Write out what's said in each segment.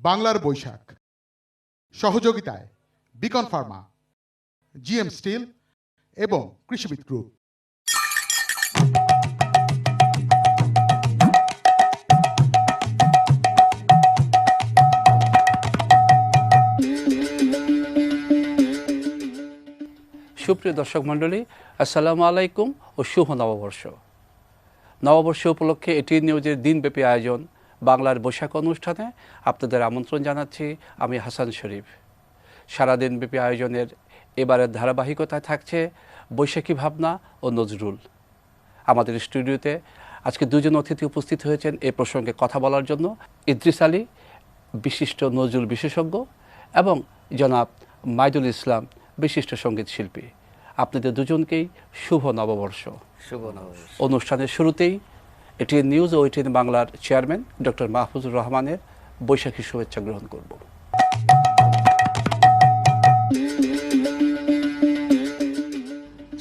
বাংলার বৈশাখ, সহযোগিতায় Beacon Pharma, GM still এবং কৃষিবিদ গ্রুপ। সুপ্রিয় দর্শক মণ্ডলী, আসসালামু আলাইকুম ও শুভ নববর্ষ। নববর্ষ উপলক্ষে এটিএন নিউজের দিনব্যাপী আয়োজন বাংলার বৈশাখ অনুষ্ঠানে আপনাদের আমন্ত্রণ জানাচ্ছি আমি হাসান শরীফ। সারাদিনব্যাপী আয়োজনের এবারের ধারাবাহিকতায় থাকছে বৈশাখী ভাবনা ও নজরুল। আমাদের স্টুডিওতে আজকে দুজন অতিথি উপস্থিত হয়েছেন এ প্রসঙ্গে কথা বলার জন্য। ইদ্রিস আলী, বিশিষ্ট নজরুল বিশেষজ্ঞ, এবং জনাব মাইদুল ইসলাম, বিশিষ্ট সঙ্গীত শিল্পী। আপনাদের দুজনকেই শুভ নববর্ষ। শুভ নববর্ষ। অনুষ্ঠানের শুরুতেই এটিএন নিউজ ও এটিএন বাংলার চেয়ারম্যান ডক্টর মাহফুজুর রহমানের বৈশাখী শুভেচ্ছা গ্রহণ করব।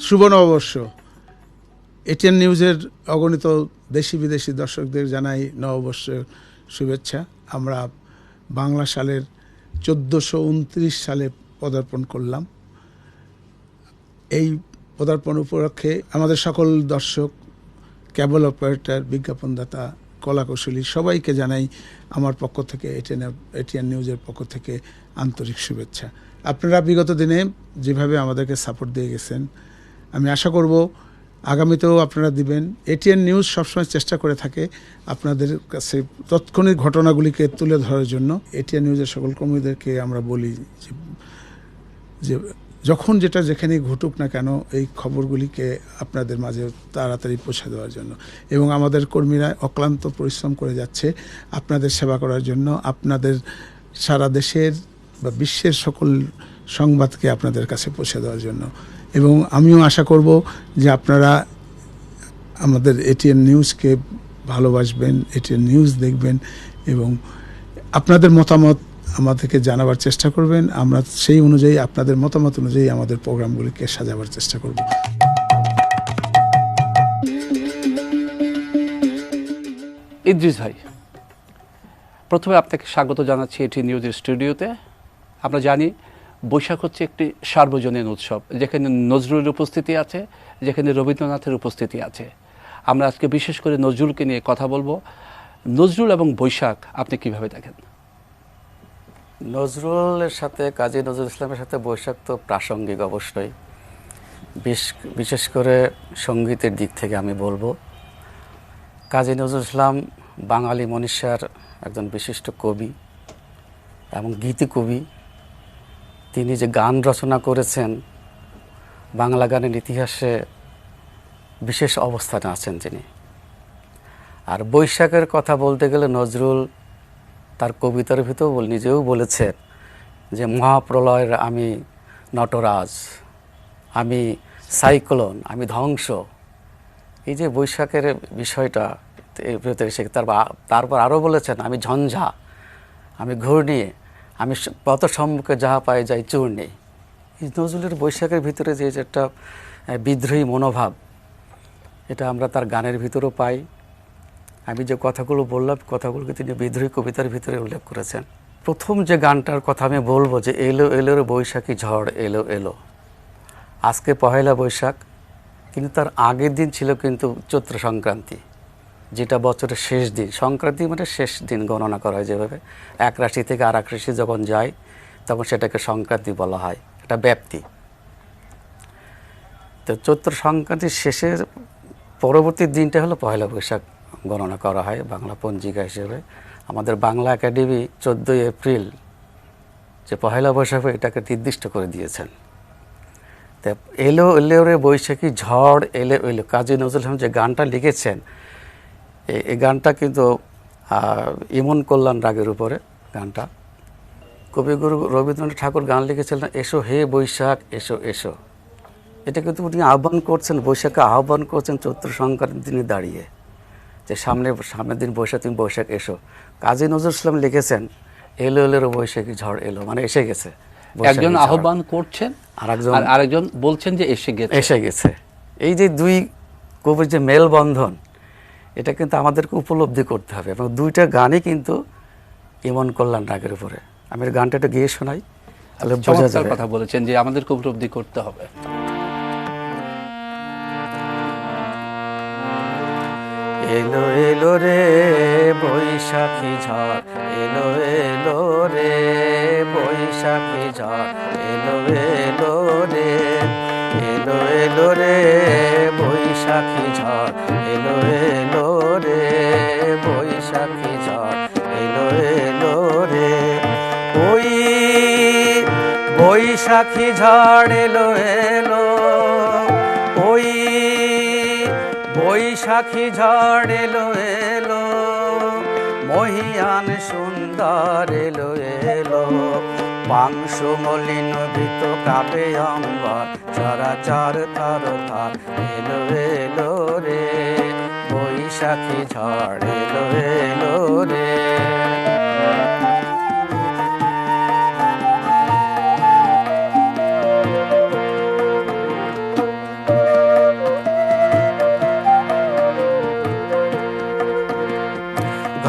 শুভ নববর্ষ। এটিএন নিউজের অগণিত দেশি বিদেশি দর্শকদের জানাই নববর্ষের শুভেচ্ছা। আমরা বাংলা সালের 1429 সালে পদার্পণ করলাম। এই পদার্পণ উপলক্ষে আমাদের সকল দর্শক, কেবল অপারেটর, বিজ্ঞাপনদাতা, কলাকুশলী সবাইকে জানাই আমার পক্ষ থেকে, এটিএন নিউজের পক্ষ থেকে আন্তরিক শুভেচ্ছা। আপনারা বিগত দিনে যেভাবে আমাদেরকে সাপোর্ট দিয়ে গেছেন, আমি আশা করব আগামীতেও আপনারা দিবেন। এটিএন নিউজ সবসময় চেষ্টা করে থাকে আপনাদের কাছে তৎক্ষণিক ঘটনাগুলিকে তুলে ধরার জন্য। এটিএন নিউজের সকল কর্মীদেরকে আমরা বলি যে যখন যেটা যেখানেই ঘটুক না কেন, এই খবরগুলিকে আপনাদের মাঝে তাড়াতাড়ি পৌঁছে দেওয়ার জন্য। এবং আমাদের কর্মীরা অক্লান্ত পরিশ্রম করে যাচ্ছে আপনাদের সেবা করার জন্য, আপনাদের সারা দেশের বা বিশ্বের সকল সংবাদকে আপনাদের কাছে পৌঁছে দেওয়ার জন্য। এবং আমিও আশা করব যে আপনারা আমাদের এটিএন নিউজকে ভালোবাসবেন, এটিএন নিউজ দেখবেন এবং আপনাদের মতামত আমাদেরকে জানাবার চেষ্টা করবেন। আমরা সেই অনুযায়ী, আপনাদের মতামত অনুযায়ী আমাদের প্রোগ্রামগুলিকে সাজাবার চেষ্টা করব। ইদ্রিস ভাই, প্রথমে আপনাকে স্বাগত জানাচ্ছি এটিএন নিউজের স্টুডিওতে। আমরা জানি বৈশাখ হচ্ছে একটি সার্বজনীন উৎসব, যেখানে নজরুলের উপস্থিতি আছে, যেখানে রবীন্দ্রনাথের উপস্থিতি আছে। আমরা আজকে বিশেষ করে নজরুলকে নিয়ে কথা বলবো। নজরুল এবং বৈশাখ আপনি কিভাবে দেখেন? নজরুলের সাথে, কাজী নজরুল ইসলামের সাথে বৈশাখ তো প্রাসঙ্গিক অবশ্যই। বিশেষ করে সঙ্গীতের দিক থেকে আমি বলবো, কাজী নজরুল ইসলাম বাঙালি মনীষার একজন বিশিষ্ট কবি এবং গীতি কবি। তিনি যে গান রচনা করেছেন, বাংলা গানের ইতিহাসে বিশেষ অবস্থানে আছেন তিনি। আর বৈশাখের কথা বলতে গেলে নজরুল তার কবিতার ভিতর নিজেও বলেছেন যে মহাপ্রলয়ের আমি নটরাজ, আমি সাইক্লোন, আমি ধ্বংস। এই যে বৈশাখের বিষয়টা এর ভিতরে তারপর আরও বলেছেন আমি ঝঞ্ঝা, আমি ঘূর্ণি, আমি পথ সম্মুখে যাহা পাই যাই চূর্ণি। এই নজরুলের বৈশাখের ভিতরে যে একটা বিদ্রোহী মনোভাব, এটা আমরা তার গানের ভিতরেও পাই। আমি যে কথাগুলো বললাম, কথাগুলোকে তিনি বিদ্রোহী কবিতার ভিতরে উল্লেখ করেছেন। প্রথম যে গানটার কথা আমি বলবো যে এলো এলো রে বৈশাখী ঝড় এলো এলো। আজকে পহেলা বৈশাখ, কিন্তু তার আগের দিন ছিল কিন্তু চৈত্র সংক্রান্তি, যেটা বছরের শেষ দিন। সংক্রান্তি মানে শেষ দিন গণনা করা হয়, যেভাবে এক রাশি থেকে আর এক রাশি যখন যায় তখন সেটাকে সংক্রান্তি বলা হয়, এটা ব্যাপ্তি। তো চৈত্র সংক্রান্তির শেষের পরবর্তী দিনটা হলো পহেলা বৈশাখ গণনা করা হয় বাংলা পঞ্জিকা হিসেবে। আমাদের বাংলা একাডেমি 14 এপ্রিল যে পহেলা বৈশাখ এটাকে নির্দিষ্ট করে দিয়েছেন। তো এলো এলো রে বৈশাখী ঝড় এলো এলো, কাজী নজরুল ইসলাম যে গানটা লিখেছেন, এই গানটা কিন্তু ইমন কল্যাণ রাগের উপরে গানটা। কবিগুরু রবীন্দ্রনাথ ঠাকুর গান লিখেছিলেন এসো হে বৈশাখ এসো এসো। এটা কিন্তু উনি আহ্বান করছেন, বৈশাখকে আহ্বান করছেন চৈত্র সংক্রান্তির দিনে দাঁড়িয়ে, যে সামনের দিন বৈশাখ, তুমি বৈশাখ এসো। কাজী নজরুল ইসলাম লিখেছেন এলো এলো বৈশাখী ঝড় এলো, মানে এসে গেছে। একজন আহ্বান করছেন আর আরেকজন বলছেন যে এসে গেছে। এই যে দুই কবির যে মেলবন্ধন, এটা কিন্তু আমাদেরকে উপলব্ধি করতে হবে। এবং দুইটা গানই কিন্তু ইমন কল্যাণ রাগের উপরে। আমি এর গানটা একটু গিয়ে শোনাই, তাহলে বোঝা চমৎকার যাবে। কথা বলেছেন যে আমাদেরকে উপলব্ধি করতে হবে। এলো এলো রে বৈশাখী ঝড়, এলো এলো রে বৈশাখী ঝড়, এলো এলো রে, এলো এলো রে বৈশাখী ঝড়, এলো এলো রে বৈশাখী ঝড়, এলো এলো রে। ওই বৈশাখী ঝড় এলো এলো, ওই বৈশাখী ঝড় এলো এলো, মহিয়ান সুন্দর এলো এলো, পাংশ মলিন ভীত কাপে অম্বর, চরাচর থর থর, এলো এলো রে বৈশাখী ঝড়, এলো এলো রে।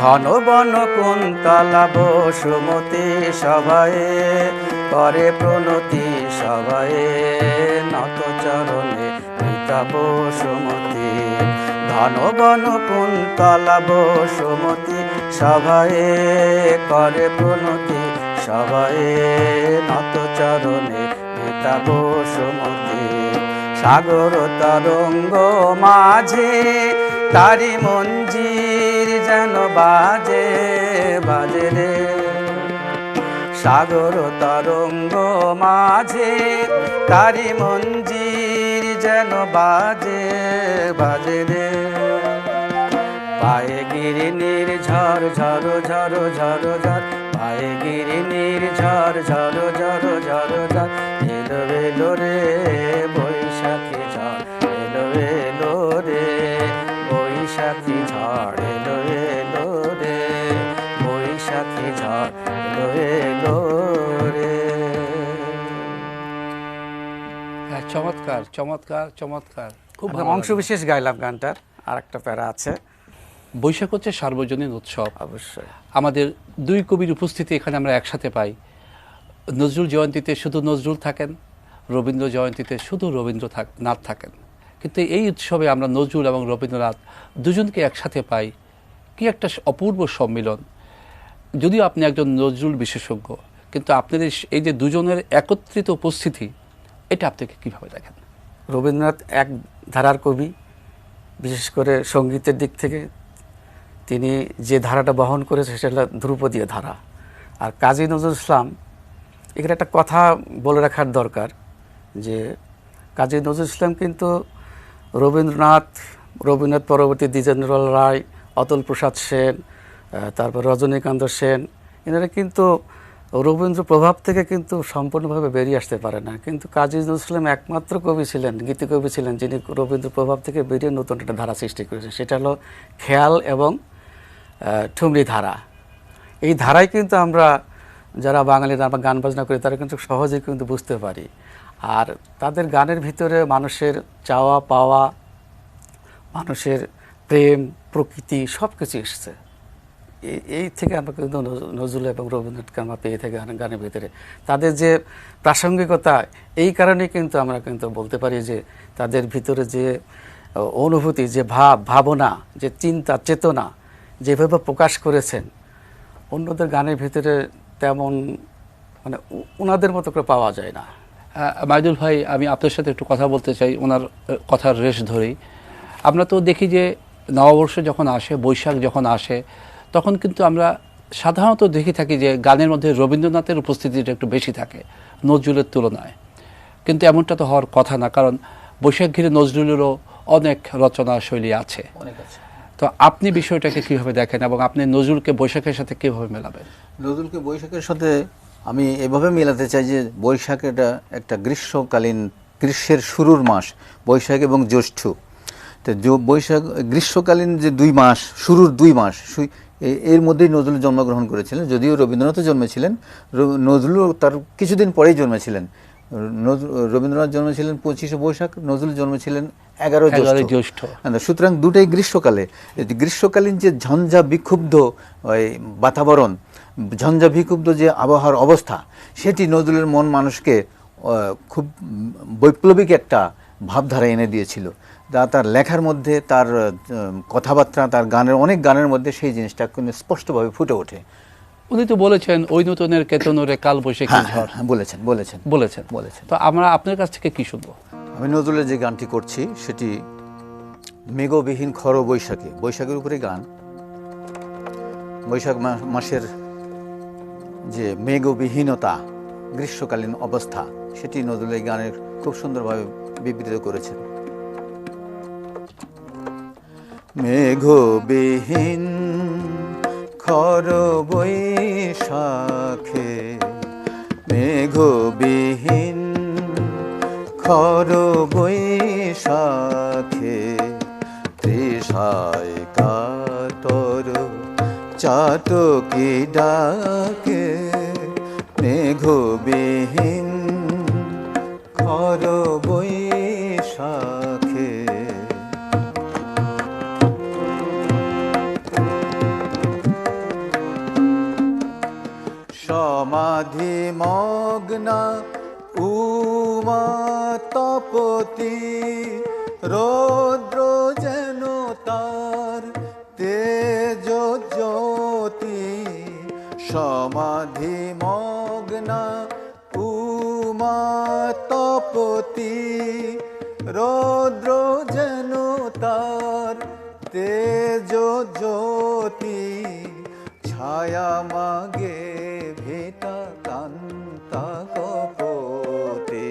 ঘন বন কুন্তলা বসুমতী সভায়ে করে প্রণতি, সভায়ে নত চরণে পিতা বসুমতী। ঘন বন কুন্তলা বসুমতী সভায়ে করে প্রণতি, সভায়ে নত চরণে পিতা বসুমতী। সাগর তরঙ্গ মাঝে তারি মঞ্জির যেন বাজে বাজে রে, সাগর তরঙ্গ মাঝে তারি মঞ্জির যেন বাজে বাজে রে। পায়ে গিরিনির ঝড় ঝড় ঝড় ঝড় ঝড়, পায়ে গিরিনির ঝড় ঝড় ঝড় ঝড় ঝড়, এলো এলো রে বৈশাখী ঝড়, এলো এলো রে বৈশাখী ঝড়, এলো এলো রে বৈশাখী ঝড়, এলো এলো রে। হ্যাঁ, চমৎকার চমৎকার চমৎকার, খুব ভালো অংশ লাগলো। বিশেষ গাইলাম গানটার, আর একটা প্যারা আছে। বৈশাখ হচ্ছে সার্বজনীন উৎসব। অবশ্যই আমাদের দুই কবির উপস্থিতি এখানে আমরা একসাথে পাই। নজরুল জয়ন্তীতে শুধু নজরুল থাকেন, রবীন্দ্র জয়ন্তীতে শুধু রবীন্দ্রনাথ থাকেন, কিন্তু এই উৎসবে আমরা নজরুল এবং রবীন্দ্রনাথ দুজনকে একসাথে পাই। কি একটা অপূর্ব সম্মিলন। যদিও আপনি একজন নজরুল বিশেষজ্ঞ, কিন্তু আপনাদের এই যে দুজনের একত্রিত উপস্থিতি, এটা আপনাকে কীভাবে দেখেন? রবীন্দ্রনাথ এক ধারার কবি, বিশেষ করে সঙ্গীতের দিক থেকে তিনি যে ধারাটা বহন করেছে সেটা হলো ধ্রুপদীয় ধারা। আর কাজী নজরুল ইসলাম, এখানে একটা কথা বলে রাখার দরকার যে কাজী নজরুল ইসলাম কিন্তু রবীন্দ্রনাথ পরবর্তী দ্বিজেন্দ্রলাল রায়, অতুল প্রসাদ সেন, তারপর রজনীকান্ত সেন, এনারা কিন্তু রবীন্দ্র প্রভাব থেকে কিন্তু সম্পূর্ণভাবে বেরিয়ে আসতে পারে না। কিন্তু কাজী নজরুল ইসলাম একমাত্র কবি ছিলেন, গীতিকবি ছিলেন, যিনি রবীন্দ্র প্রভাব থেকে বেরিয়ে নতুন একটা ধারা সৃষ্টি করেছেন। সেটা হলো খেয়াল এবং ঠুমরি ধারা। এই ধারায় কিন্তু আমরা যারা বাঙালিরা আমরা গান বাজনা করি তারা কিন্তু সহজেই কিন্তু বুঝতে পারি। আর তাদের গানের ভিতরে মানুষের চাওয়া পাওয়া, মানুষের প্রেম, প্রকৃতি সব কিছু এসছে। এই থেকে আমরা কিন্তু নজরুল এবং রবীন্দ্রনাথকে আমরা পেয়ে থাকি গানের ভিতরে। তাদের যে প্রাসঙ্গিকতা, এই কারণে কিন্তু আমরা কিন্তু বলতে পারি যে তাদের ভিতরে যে অনুভূতি, যে ভাবনা, যে চিন্তা চেতনা যেভাবে প্রকাশ করেছেন, অন্যদের গানের ভিতরে তেমন মানে ওনাদের মতো করে পাওয়া যায় না। মাইদুল ভাই, আমি আপনার সাথে একটু কথা বলতে চাই ওনার কথার রেশ ধরেই। আমরা তো দেখি যে নববর্ষ যখন আসে, বৈশাখ যখন আসে, তখন কিন্তু আমরা সাধারণত দেখে থাকি যে গানের মধ্যে রবীন্দ্রনাথের উপস্থিতিটা একটু বেশি থাকে নজরুলের তুলনায়। কিন্তু এমনটা তো হওয়ার কথা না, কারণ বৈশাখ ঘিরে নজরুলেরও অনেক রচনা শৈলী আছে। তো আপনি বিষয়টাকে কিভাবে দেখেন এবং আপনি নজরুলকে বৈশাখের সাথে কিভাবে মেলাবেন? নজরুলকে বৈশাখের সাথে আমি এভাবে মেলাতে চাই যে বৈশাখ এটা একটা গ্রীষ্মের শুরুর মাস, বৈশাখ এবং জ্যৈষ্ঠ। তো বৈশাখ গ্রীষ্মকালীন যে 2 মাস, শুরুর 2 মাস, এর মধ্যেই নজরুল জন্মগ্রহণ করেছিলেন। যদিও রবীন্দ্রনাথও জন্মেছিলেন, নজরুলও তার কিছুদিন পরেই জন্মেছিলেন। রবীন্দ্রনাথ জন্মেছিলেন 25শে বৈশাখ, নজরুল জন্মেছিলেন 11 জ্যৈষ্ঠ। সুতরাং দুটাই গ্রীষ্মকালে। গ্রীষ্মকালীন যে ঝঞ্ঝা বিক্ষুব্ধ বাতাবরণ, ঝঞ্ঝাভিক্ষুব্ধ যে আবহাওয়ার অবস্থা, সেটি নজরুলের মন মানুষকে খুব বৈপ্লবিক একটা ভাবধারা এনে দিয়েছিল। তার লেখার মধ্যে, তার কথাবার্তা, তার গানের, অনেক গানের মধ্যে সেই জিনিসটা কিন্তু স্পষ্টভাবে ফুটে ওঠে। উনি তো বলেছেন ওই নতুনের কেতনরে কাল বৈশাখী ঝড়, বলেছেন বলেছেন বলেছেন বলেছেন। তো আমরা আপনার কাছ থেকে কি শুনবো? আমি নজরুলের যে গানটি করছি সেটি মেঘবিহীন খর বৈশাখী, বৈশাখের উপরে গান। বৈশাখ মাসের যে মেঘবিহীনতা, গ্রীষ্মকালীন অবস্থা, সেটি নজরুল এই গানের খুব সুন্দরভাবে বিবৃত করেছেন। মেঘবিহীন খর বৈশাখে, মেঘবিহীন খর বৈশাখে, তৃষায় কাতর চাতকি ডাকে, মেঘবিহীন খর বৈশাখে। সমাধি মগ্না উমা তপতি, রৌদ্র যেন তার তেজ জ্যোতি। সমাধি মগ্না উমা তপতি, রৌদ্র যেন তার তেজ জ্যোতি। ছায়া মাগে ভেটা কান্তা কপোতে,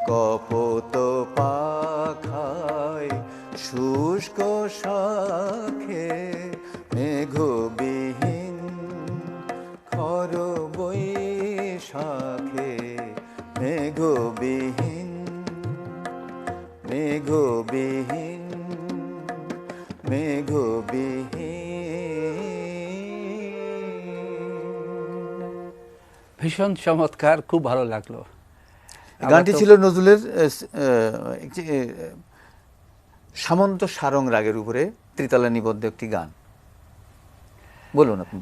কপোত পাখায় শুষ্ক শাখে, মেঘবিহীন খর বৈশাখে, মেঘবিহীন, মেঘবিহীন, মেঘবিহীন। ভীষণ চমৎকার, খুব ভালো লাগলো। গানটি ছিল নজরুলের সামন্ত সারং রাগের উপরে ত্রিতালা নিবদ্ধ একটি গান। বলুন আপনি।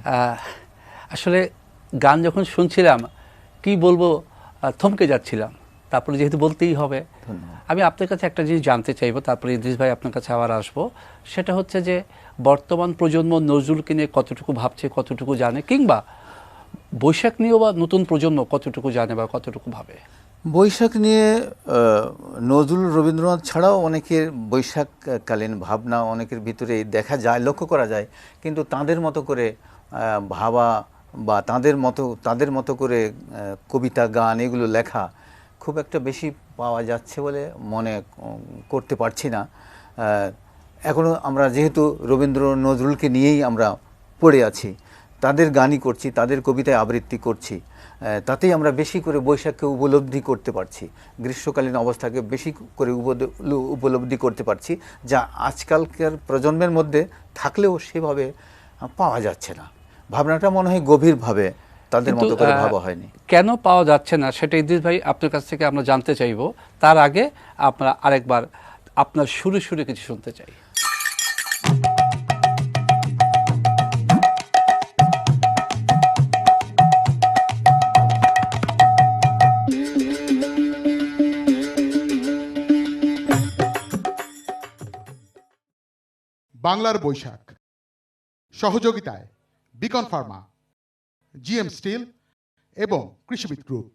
আসলে গান যখন শুনছিলাম কি বলবো, থমকে যাচ্ছিলাম। তারপরে যেহেতু বলতেই হবে, আমি আপনার কাছে একটা জিনিস জানতে চাইবো, তারপরে ইদ্রিস ভাই আপনার কাছে আবার আসবো। সেটা হচ্ছে যে বর্তমান প্রজন্ম নজরুলকে নিয়ে কতটুকু ভাবছে, কতটুকু জানে, কিংবা বৈশাখ নিয়েও বা নতুন প্রজন্ম কতটুকু জানে বা কতটুকু ভাবে? বৈশাখ নিয়ে নজরুল, রবীন্দ্রনাথ ছাড়াও অনেকের বৈশাখকালীন ভাবনা অনেকের ভিতরে দেখা যায়, লক্ষ্য করা যায়। কিন্তু তাদের মতো করে ভাবা বা তাদের মতো করে কবিতা, গান এগুলো লেখা খুব একটা বেশি পাওয়া যাচ্ছে বলে মনে করতে পারছি না। এখনও আমরা যেহেতু রবীন্দ্র নজরুলকে নিয়েই আমরা পড়ে আছি, তাদের গানই করছি, তাদের কবিতায় আবৃত্তি করছি, তাতেই আমরা বেশি করে বৈশাখকে উপলব্ধি করতে পারছি, গ্রীষ্মকালীন অবস্থাকে বেশি করে উপলব্ধি করতে পারছি, যা আজকালকার প্রজন্মের মধ্যে থাকলেও সেভাবে পাওয়া যাচ্ছে না। ভাবনাটা মনে হয় গভীরভাবে তাদের মতো করে ভাবা হয়নি। কেন পাওয়া যাচ্ছে না সেটা ইদ্রিস ভাই আপনার কাছ থেকে আমরা জানতে চাইব। তার আগে আমরা আরেকবার আপনার সুরে সুরে কিছু শুনতে চাই। বাংলার বৈশাখ সহযোগিতায় বিকন ফার্মা, জিএম স্টিল এবং কৃষিবিদ গ্রুপ।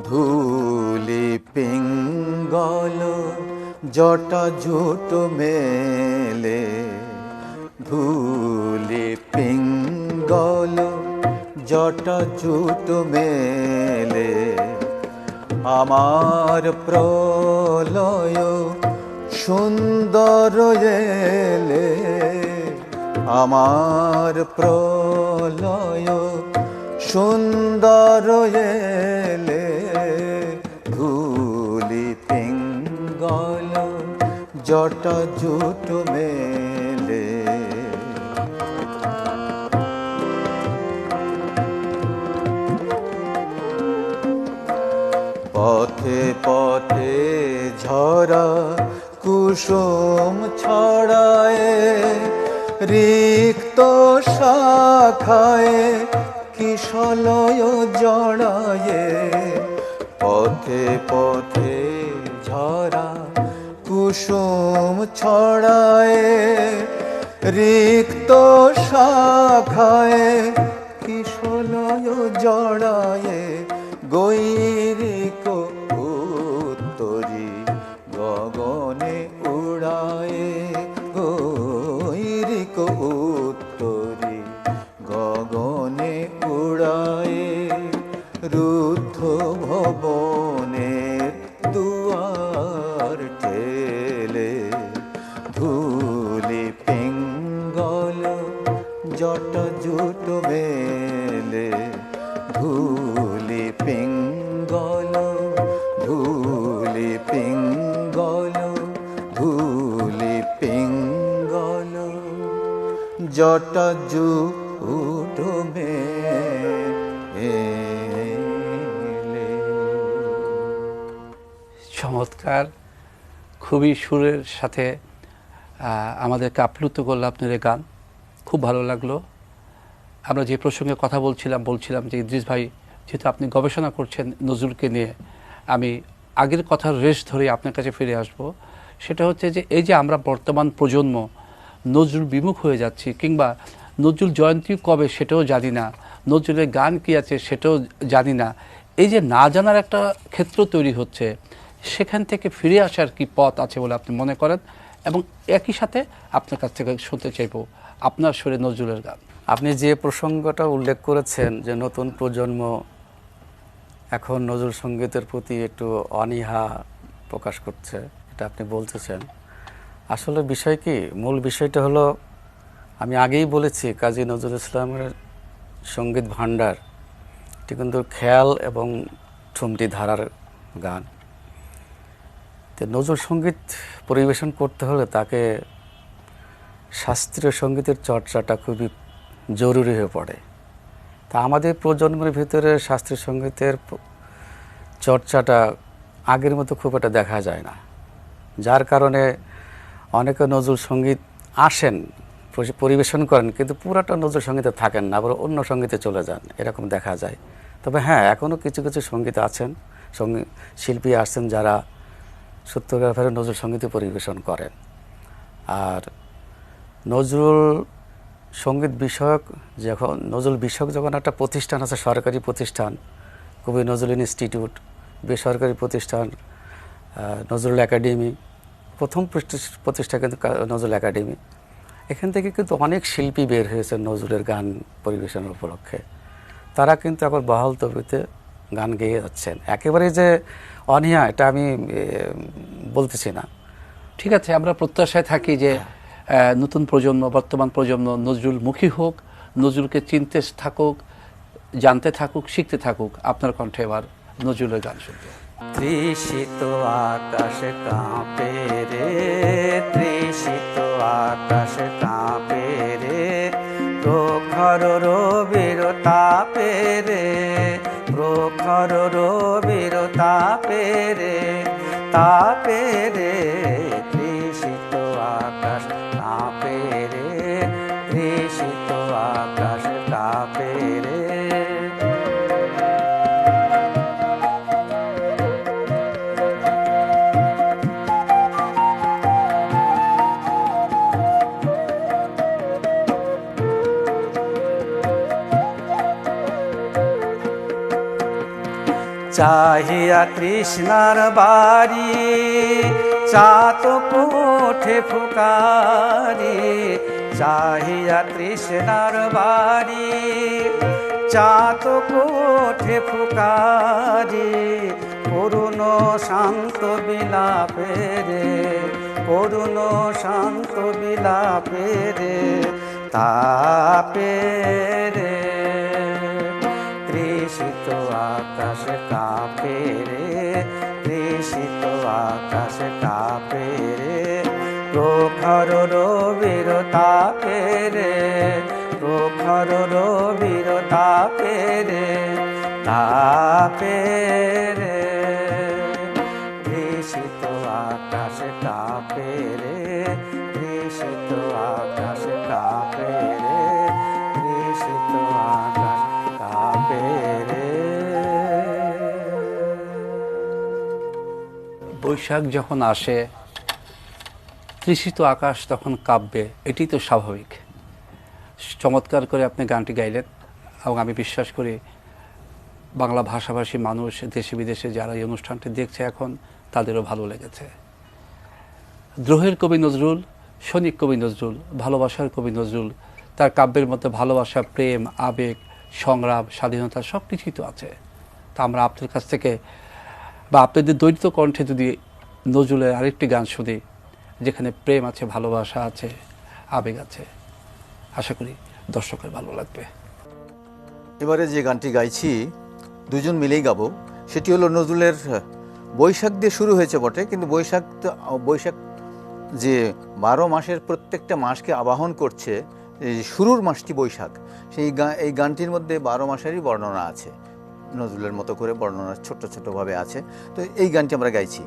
ধুলি পিঙ্গল জটা ঝুট মেলে, ধুলি পিঙ্গল জটা ঝুট মেলে, আমার প্রলয় সুন্দর এলে, আমার প্রলয় সুন্দর এলে, ধুলি পিঙ্গল জটা ঝুট মেলে। পথে পথে ঝরা কুসুম ছড়ায়, রিক্ত শাখায় কিশলয় জড়ায়। পথে পথে ঝরা কুসুম ছড়ায়, রিক্ত শাখায় কিশলয় জড়ায়। গৈরিক উত্তরী গগনে উড়ায়, গৈরিক উত্তরী গগনে উড়ায়। রুদ্ধ ভবনের দুয়ার ঠেলে ধুলি পিঙ্গল জট জুট মেলে। ধুলি পিঙ্গল, ধুলি পিঙ্গল, ধুলি পিঙ্গল জট জুট মেলে। চমৎকার, খুবই সুরের সাথে আমাদেরকে আপ্লুত করলো আপনার এই গান, খুব ভালো লাগলো। আমরা যে প্রসঙ্গে কথা বলছিলাম যে ইদ্রিস ভাই, যেহেতু আপনি গবেষণা করছেন নজরুলকে নিয়ে, আমি আগের কথার রেশ ধরে আপনার কাছে ফিরে আসব। সেটা হচ্ছে যে এই যে আমরা বর্তমান প্রজন্ম নজরুল বিমুখ হয়ে যাচ্ছি, কিংবা নজরুল জয়ন্তী কবে সেটাও জানি না, নজরুলের গান কী আছে সেটাও জানি না, এই যে না জানার একটা ক্ষেত্র তৈরি হচ্ছে, সেখান থেকে ফিরে আসার কি পথ আছে বলে আপনি মনে করেন? এবং একই সাথে আপনার কাছ থেকে শুনতে চাইব আপনার সুরে নজরুলের গান। আপনি যে প্রসঙ্গটা উল্লেখ করেছেন যে নতুন প্রজন্ম এখন নজরুল সঙ্গীতের প্রতি একটু অনীহা প্রকাশ করছে, এটা আপনি বলতেছেন। আসলে বিষয় কি, মূল বিষয়টা হলো, আমি আগেই বলেছি কাজী নজরুল ইসলামের সঙ্গীত ভাণ্ডার এটি কিন্তু খেয়াল এবং ঠুমরি ধারার গান। তো নজরুল সঙ্গীত পরিবেশন করতে হলে তাকে শাস্ত্রীয় সঙ্গীতের চর্চাটা খুবই জরুরি হয়ে পড়ে। তা আমাদের প্রজন্মের ভিতরে শাস্ত্রীয় সঙ্গীতের চর্চাটা আগের মতো খুব একটা দেখা যায় না, যার কারণে অনেকে নজরুল সঙ্গীত আসেন, পরিবেশন করেন, কিন্তু পুরাটা নজরুল সঙ্গীতে থাকেন না, আবার অন্য সঙ্গীতে চলে যান, এরকম দেখা যায়। তবে হ্যাঁ, এখনও কিছু কিছু সঙ্গীত আছেন, শিল্পী আছেন যারা সত্যিকারের নজরুল সঙ্গীতে পরিবেশন করেন। আর নজরুল সঙ্গীত বিষয়ক যখন একটা প্রতিষ্ঠান আছে, সরকারি প্রতিষ্ঠান, কবি নজরুল ইনস্টিটিউট, বেসরকারি প্রতিষ্ঠান নজরুল একাডেমি, প্রথম প্রতিষ্ঠা কিন্তু নজরুল একাডেমি, এখান থেকে কিন্তু অনেক শিল্পী বের হয়েছে নজরুলের গান পরিবেশনের উপলক্ষে। তারা কিন্তু এখন বহাল তবিতে গান গেয়ে যাচ্ছেন। একেবারে যে অনীহা, এটা আমি বলতেছি না। ঠিক আছে, আমরা প্রত্যাশায় থাকি যে নতুন প্রজন্ম, বর্তমান প্রজন্ম নজরুলমুখী হোক, নজরুলকে চিনতে থাকুক, জানতে থাকুক, শিখতে থাকুক। আপনার কণ্ঠে এবার নজরুলের গান শুনতে। তৃষিত আকাশ কাঁপে রে, তৃষিত আকাশ কাঁপে রে, প্রখর রবির তাপে রে, প্রখর রবির তাপে রে, তাপে রে, তৃষিত আকাশ কাঁপে রে, তৃষিত আকাশ কাঁপে রে। চাহিয়া তৃষ্ণার বাড়ি, চাতক ওঠে ফুকারি, চাহিয়া তৃষ্ণার বাড়ি, চাতক ওঠে ফুকারি, করুণ শান্ত বিলাপে রে, করুণ শান্ত বিলাপে রে, তাপে রে, তৃষিত আকাশ কাঁপে রে, তৃষিত আকাশ কাঁপে রে, প্রখর রবির তাপে রে, প্রখর রবির তাপে রে, তাপে রে। বৈশাখ যখন আসে তৃষিত আকাশ তখন কাঁপবে, এটি তো স্বাভাবিক। চমৎকার করে আপনি গানটি গাইলেন এবং আমি বিশ্বাস করি বাংলা ভাষাভাষী মানুষ দেশে বিদেশে যারা এই অনুষ্ঠানটি দেখছে এখন তাদেরও ভালো লেগেছে। দ্রোহের কবি নজরুল, সৈনিক কবি নজরুল, ভালোবাসার কবি নজরুল, তার কাব্যের মধ্যে ভালোবাসা, প্রেম, আবেগ, সংগ্রাম, স্বাধীনতা সব কিছুই তো আছে। তা আমরা আপনার কাছ থেকে বা আপনাদের দৈত্য কণ্ঠে যদি নজরুলের আরেকটি গান শুনি যেখানে প্রেম আছে, ভালোবাসা আছে, আবেগ আছে, আশা করি দর্শকের ভালো লাগবে। এবারে যে গানটি গাইছি দুজন মিলেই গাবো, সেটি হলো নজরুলের বৈশাখ দিয়ে শুরু হয়েছে বটে, কিন্তু বৈশাখ যে 12 মাসের প্রত্যেকটা মাসকে আবাহন করছে, এই শুরুর মাসটি বৈশাখ, এই গানটির মধ্যে 12 মাসেরই বর্ণনা আছে, নজরুলের মতো করে বর্ণনা ছোট্ট ছোট্টভাবে আছে। তো এই গানটি আমরা গাইছি।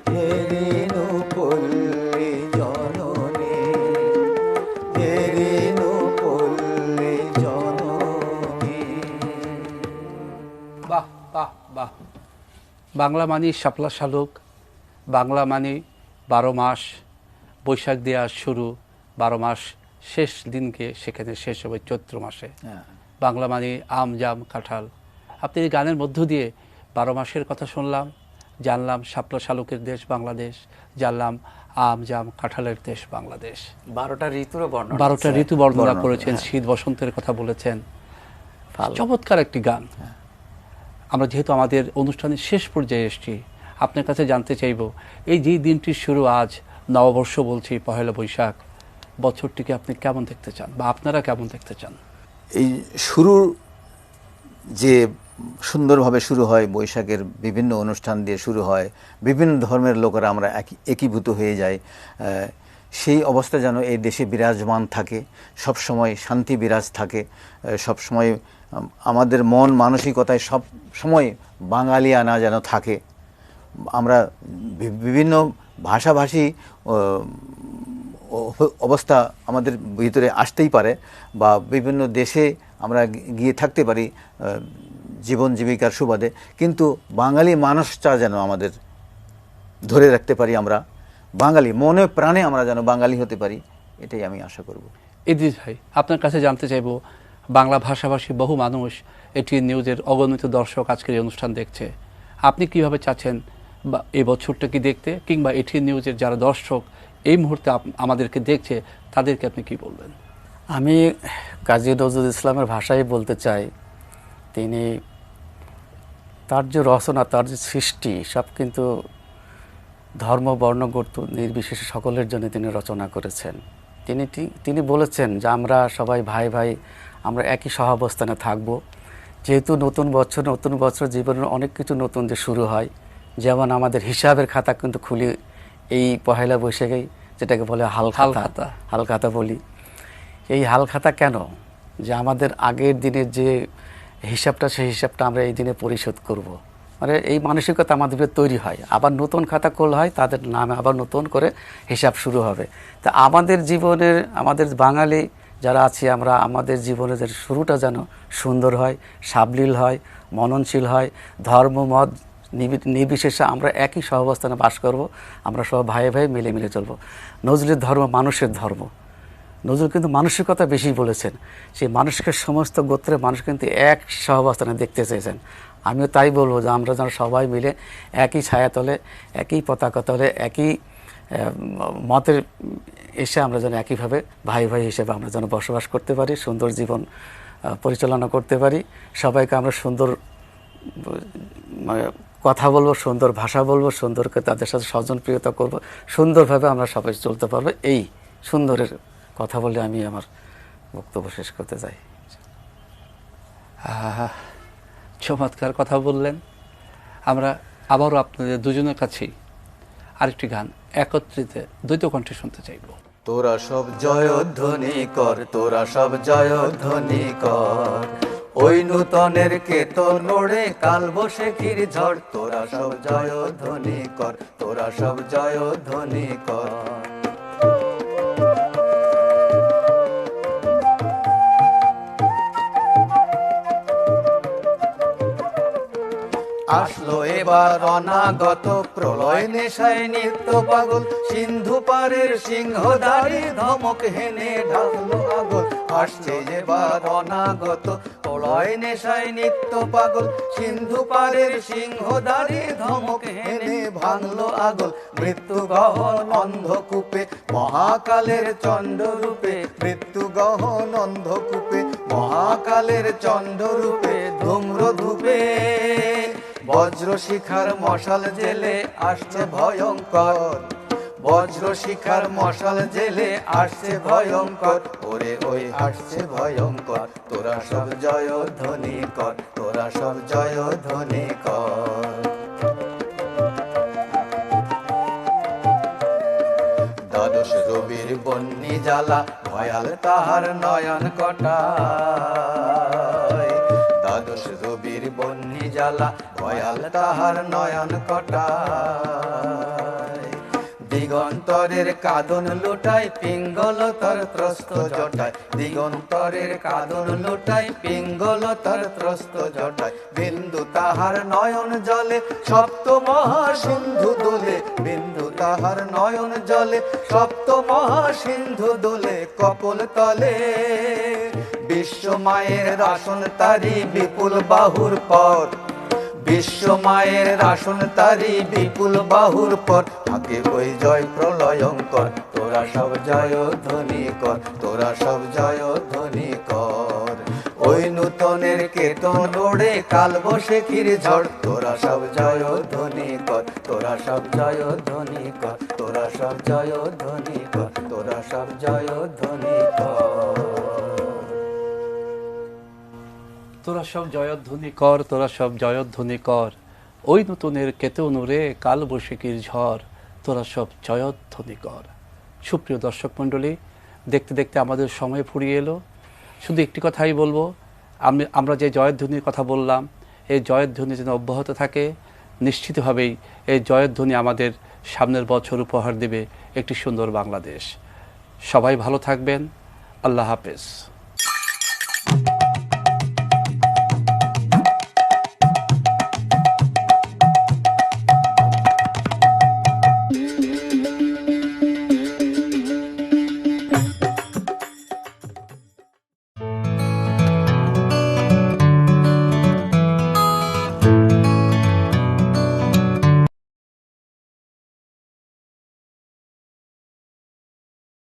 হে রেণু পল্লী জননী, হে রেণু পল্লী জননী। বাহ বাহ বাহ। বাংলা মানি শাপলা শালুক, বাংলা মানি 12 মাস, বৈশাখ দেওয়া শুরু, 12 মাস শেষ দিনকে সেখানে শেষ হবে চৈত্র মাসে। বাংলা মানি আম জাম কাঁঠাল। আপনি এই গানের মধ্য দিয়ে 12 মাসের কথা শুনলাম, জানলাম শাপলা শালুকের দেশ বাংলাদেশ, জানলাম আম জাম কাঁঠালের দেশ বাংলাদেশ। 12টা ঋতুর বর্ণনা, 12টা ঋতু বর্ণনা বর্ণনা, করেছেন, শীত বসন্তের কথা বলেছেন। চমৎকার একটি গান। আমরা যেহেতু আমাদের অনুষ্ঠানের শেষ পর্যায়ে এসেছি, আপনার কাছে জানতে চাইব, এই যে দিনটির শুরু আজ, নববর্ষ বলছি, পহেলা বৈশাখ, বছরটিকে আপনি কেমন দেখতে চান বা আপনারা কেমন দেখতে চান? এই শুরুর যে সুন্দরভাবে শুরু হয়, বৈশাখের বিভিন্ন অনুষ্ঠান দিয়ে শুরু হয়, বিভিন্ন ধর্মের লোকেরা আমরা একীভূত হয়ে যাই, সেই অবস্থা যেন এই দেশে বিরাজমান থাকে, সব সময় শান্তি বিরাজ থাকে, সব সময় আমাদের মন মানসিকতায় সব সময় বাঙালিয়ানা যেন থাকে। আমরা বিভিন্ন ভাষাভাষী অবস্থা আমাদের ভিতরে আসতেই পারে, বা বিভিন্ন দেশে আমরা গিয়ে থাকতে পারি জীবন জীবিকার সুবাদে, কিন্তু বাঙালি মানুষটা যেন আমাদের ধরে রাখতে পারি, আমরা বাঙালি মনে প্রাণে আমরা যেন বাঙালি হতে পারি, এটাই আমি আশা করব। ইদ্রিস ভাই, আপনার কাছে জানতে চাইব, বাংলা ভাষাভাষী বহু মানুষ, এটি নিউজের অগণিত দর্শক আজকের এই অনুষ্ঠান দেখছে, আপনি কিভাবে চাচ্ছেন বা এই বছরটা কি দেখতে, কিংবা এটি নিউজের যারা দর্শক এই মুহূর্তে আমাদেরকে দেখছে, তাদেরকে আপনি কি বলবেন? আমি কাজী নজরুল ইসলামের ভাষায় বলতে চাই, তিনি তার যে রচনা, তার যে সৃষ্টি, সব কিন্তু ধর্ম বর্ণ গোত্র নির্বিশেষে সকলের জন্য তিনি রচনা করেছেন। তিনি বলেছেন যে আমরা সবাই ভাই ভাই, আমরা একই সহাবস্থানে থাকব। যেহেতু নতুন বছর জীবনের অনেক কিছু নতুন যে শুরু হয়, যেমন আমাদের হিসাবের খাতা কিন্তু খুলি এই পহেলা বৈশাখেই, যেটাকে বলে হালখাতা বলি। এই হালখাতা কেন? যে আমাদের আগের দিনের যে হিসাবটা, সেই হিসাবটা আমরা এই দিনে পরিশোধ করব। মানে এই মানসিকতা আমাদের তৈরি হয়, আবার নতুন খাতা খোলা হয়, তাদের নামে আবার নতুন করে হিসাব শুরু হবে। তা আমাদের জীবনের, আমাদের বাঙালি যারা আছি আমরা, আমাদের জীবনের যে শুরুটা যেন সুন্দর হয়, সাবলীল হয়, মননশীল হয়, ধর্ম মত নির্বিশেষে আমরা একই সহাবস্থানে বাস করব, আমরা সব ভাই ভাই মিলে মিলে চলব। নজরুলের ধর্ম মানুষের ধর্ম। নজরুল কিন্তু মানসিকতা বেশি বলেছেন, সেই মানুষকে সমস্ত গোত্রের মানুষ কিন্তু এক সহাবস্থানে দেখতে চেয়েছেন। আমিও তাই বলবো যে আমরা যেন সবাই মিলে একই ছায়াতলে, একই পতাকা তলে, একই মতের এসে আমরা যেন একইভাবে ভাই ভাই হিসেবে আমরা যেন বসবাস করতে পারি, সুন্দর জীবন পরিচালনা করতে পারি। সবাইকে আমরা সুন্দর কথা বলবো, সুন্দর ভাষা বলবো, সুন্দর করে তাদের সাথে স্বজনপ্রিয়তা করব, সুন্দরভাবে আমরা সবাই চলতে পারবো। এই সুন্দরের কথা বলে আমি আমার বক্তব্য শেষ করতে চাই। চমৎকার কথা বললেন। আমরা আবারও আপনাদের দুজনের কাছেই আরেকটি গান একত্রিত দ্বৈত কণ্ঠে শুনতে চাইব। তোরা সব জয়ধ্বনি কর, তোরা সব জয়ধ্বনি কর, ওই নূতনের কেতন নড়ে কাল বৈশাখীর ঝড়। তোরা সব জয়ধ্বনি কর, তোরা সব জয়ধ্বনি কর। আসলো এবার অনাগত প্রলয় নেশায় নিত্য পাগল, সিন্ধু পারের সিংহধারী ধমক হেনে ঢাকলো আগল। আসছে এবার অনাগত প্রলয় নেশায় নিত্য পাগল, সিন্ধু পারের সিংহধারী ধমক হেনে ভাঙলো আগল। মৃত্যু গহন অন্ধকূপে মহাকালের চণ্ডরূপে, মৃত্যু গহন অন্ধকূপে মহাকালের চণ্ডরূপে, ধূম্র ধূপে বজ্র শিখার মশাল জেলে আসছে ভয়ঙ্কর, বজ্র শিখার মশাল জেলে আসছে ভয়ঙ্কর। ওরে ওই আসছে ভয়ঙ্কর, তোরা সব জয়ধ্বনি কর, তোরা সব জয়ধ্বনি কর। দ্বাদশ রবির বন্যি জ্বালা ভয়াল তাহার নয়ন কটায়, দ্বাদশ রবির বন্যি জ্বালা দয়াল তাহার নয়ন কটায় দিগন্তরের কাঁদন লুটায় পিঙ্গল তর ত্রস্ত জটায় দিগন্তরের কাঁদন লুটায় পিঙ্গল তর ত্রস্ত জটায় বিন্দু তাহার নয়ন জলে সপ্ত মহাসিন্ধু দোলে বিন্দু তাহার নয়ন জলে সপ্ত মহাসিন্ধু দোলে কপল তলে বিশ্ব মায়ের আসন তারি বিপুল বাহুর পর বিশ্ব মায়ের আসন তারি বিপুল বাহুর পর থাকে ওই জয় প্রলয়ঙ্কর তোরা সব জয় ধ্বনি কর তোরা সব জয় ধ্বনি কর ওই নূতনের কেতন ওড়ে কাল বসে ক্ষীর ঝড় তোরা সব জয় ধ্বনি কর তোরা সব জয় ধ্বনি কর তোরা সব জয় ধ্বনি কর তোরা সব জয় ধ্বনি কর তোরা সব জয়ধ্বনি কর তোরা সব জয়ধ্বনি কর ওই নতুনের কেতন রে কাল বৈশাখীর ঝড় তোরা সব জয়ধ্বনি কর। সুপ্রিয় দর্শক মণ্ডলী, দেখতে দেখতে আমাদের সময় ফুরিয়ে এলো। শুধু একটি কথাই বলবো, আমরা যে জয়ধ্বনির কথা বললাম এই জয়ধ্বনি যেন অব্যাহত থাকে। নিশ্চিতভাবেই এই জয়ধ্বনি আমাদের সামনের বছর উপহার দেবে একটি সুন্দর বাংলাদেশ। সবাই ভালো থাকবেন। আল্লাহ হাফেজ।